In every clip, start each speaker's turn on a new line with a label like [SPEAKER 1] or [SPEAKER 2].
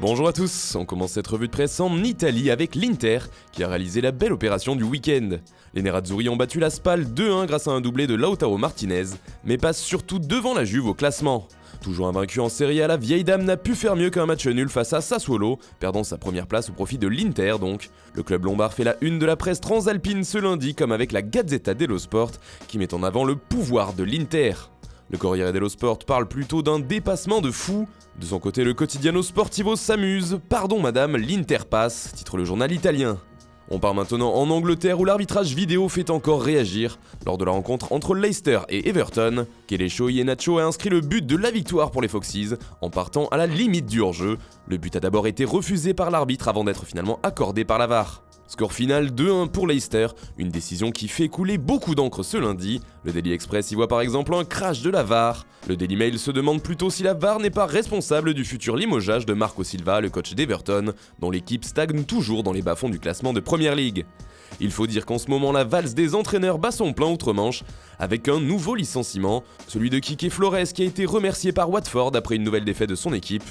[SPEAKER 1] Bonjour à tous, on commence cette revue de presse en Italie avec l'Inter qui a réalisé la belle opération du week-end. Les Nerazzurri ont battu la Spal 2-1 grâce à un doublé de Lautaro Martinez, mais passent surtout devant la Juve au classement. Toujours invaincu en Serie A, la vieille dame n'a pu faire mieux qu'un match nul face à Sassuolo, perdant sa première place au profit de l'Inter donc. Le club lombard fait la une de la presse transalpine ce lundi comme avec la Gazzetta dello Sport qui met en avant le pouvoir de l'Inter. Le Corriere dello Sport parle plutôt d'un dépassement de fou. De son côté, le Quotidiano Sportivo s'amuse. « Pardon madame, l'Inter passe », titre le journal italien. On part maintenant en Angleterre où l'arbitrage vidéo fait encore réagir. Lors de la rencontre entre Leicester et Everton, Kelechi Iheanacho a inscrit le but de la victoire pour les Foxes en partant à la limite du hors-jeu. Le but a d'abord été refusé par l'arbitre avant d'être finalement accordé par la VAR. Score final 2-1 pour Leicester, une décision qui fait couler beaucoup d'encre ce lundi. Le Daily Express y voit par exemple un crash de la VAR. Le Daily Mail se demande plutôt si la VAR n'est pas responsable du futur limogeage de Marco Silva, le coach d'Everton, dont l'équipe stagne toujours dans les bas-fonds du classement de Premier League. Il faut dire qu'en ce moment la valse des entraîneurs bat son plein outre-Manche, avec un nouveau licenciement, celui de Quique Flores qui a été remercié par Watford après une nouvelle défaite de son équipe.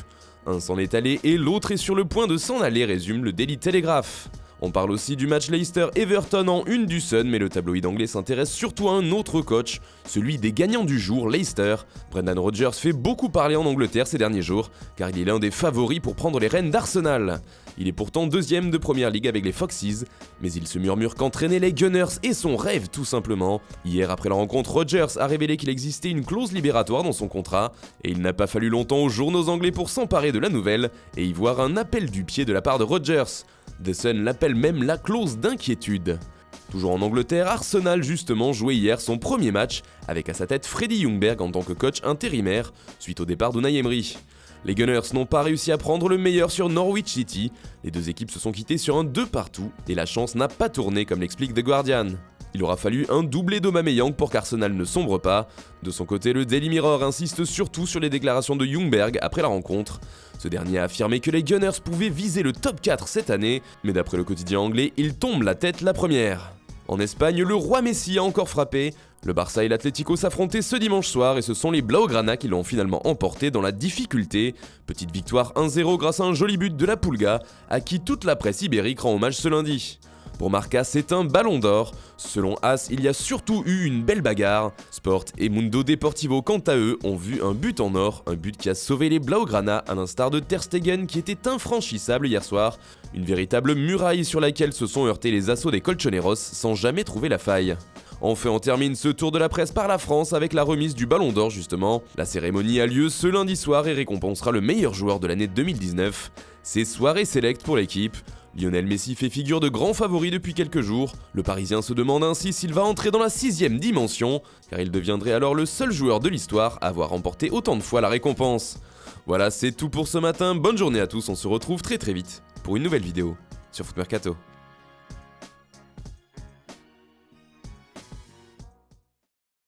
[SPEAKER 1] Un s'en est allé et l'autre est sur le point de s'en aller, résume le Daily Telegraph. On parle aussi du match Leicester-Everton en une du Sun, mais le tabloïd anglais s'intéresse surtout à un autre coach, celui des gagnants du jour, Leicester. Brendan Rodgers fait beaucoup parler en Angleterre ces derniers jours, car il est l'un des favoris pour prendre les rênes d'Arsenal. Il est pourtant deuxième de Premier League avec les Foxes, mais il se murmure qu'entraîner les Gunners est son rêve tout simplement. Hier, après la rencontre, Rodgers a révélé qu'il existait une clause libératoire dans son contrat, et il n'a pas fallu longtemps aux journaux anglais pour s'emparer de la nouvelle et y voir un appel du pied de la part de Rodgers. The Sun l'appelle même la clause d'inquiétude. Toujours en Angleterre, Arsenal justement jouait hier son premier match avec à sa tête Freddie Ljungberg en tant que coach intérimaire suite au départ d'Unai Emery. Les Gunners n'ont pas réussi à prendre le meilleur sur Norwich City, les deux équipes se sont quittées sur un 2 partout et la chance n'a pas tourné comme l'explique The Guardian. Il aura fallu un doublé d'Aubameyang pour qu'Arsenal ne sombre pas. De son côté, le Daily Mirror insiste surtout sur les déclarations de Ljungberg après la rencontre. Ce dernier a affirmé que les Gunners pouvaient viser le top 4 cette année, mais d'après le quotidien anglais, ils tombent la tête la première. En Espagne, le roi Messi a encore frappé. Le Barça et l'Atlético s'affrontaient ce dimanche soir et ce sont les Blaugrana qui l'ont finalement emporté dans la difficulté. Petite victoire 1-0 grâce à un joli but de la Pulga, à qui toute la presse ibérique rend hommage ce lundi. Pour Marca, c'est un ballon d'or. Selon As, il y a surtout eu une belle bagarre. Sport et Mundo Deportivo, quant à eux, ont vu un but en or, un but qui a sauvé les Blaugrana, à l'instar de Ter Stegen qui était infranchissable hier soir. Une véritable muraille sur laquelle se sont heurtés les assauts des Colchoneros sans jamais trouver la faille. Enfin, on termine ce tour de la presse par la France avec la remise du Ballon d'Or justement. La cérémonie a lieu ce lundi soir et récompensera le meilleur joueur de l'année 2019. C'est soirée select pour l'équipe. Lionel Messi fait figure de grand favori depuis quelques jours. Le Parisien se demande ainsi s'il va entrer dans la 6ème dimension, car il deviendrait alors le seul joueur de l'histoire à avoir remporté autant de fois la récompense. Voilà, c'est tout pour ce matin. Bonne journée à tous, on se retrouve très vite pour une nouvelle vidéo sur Foot Mercato.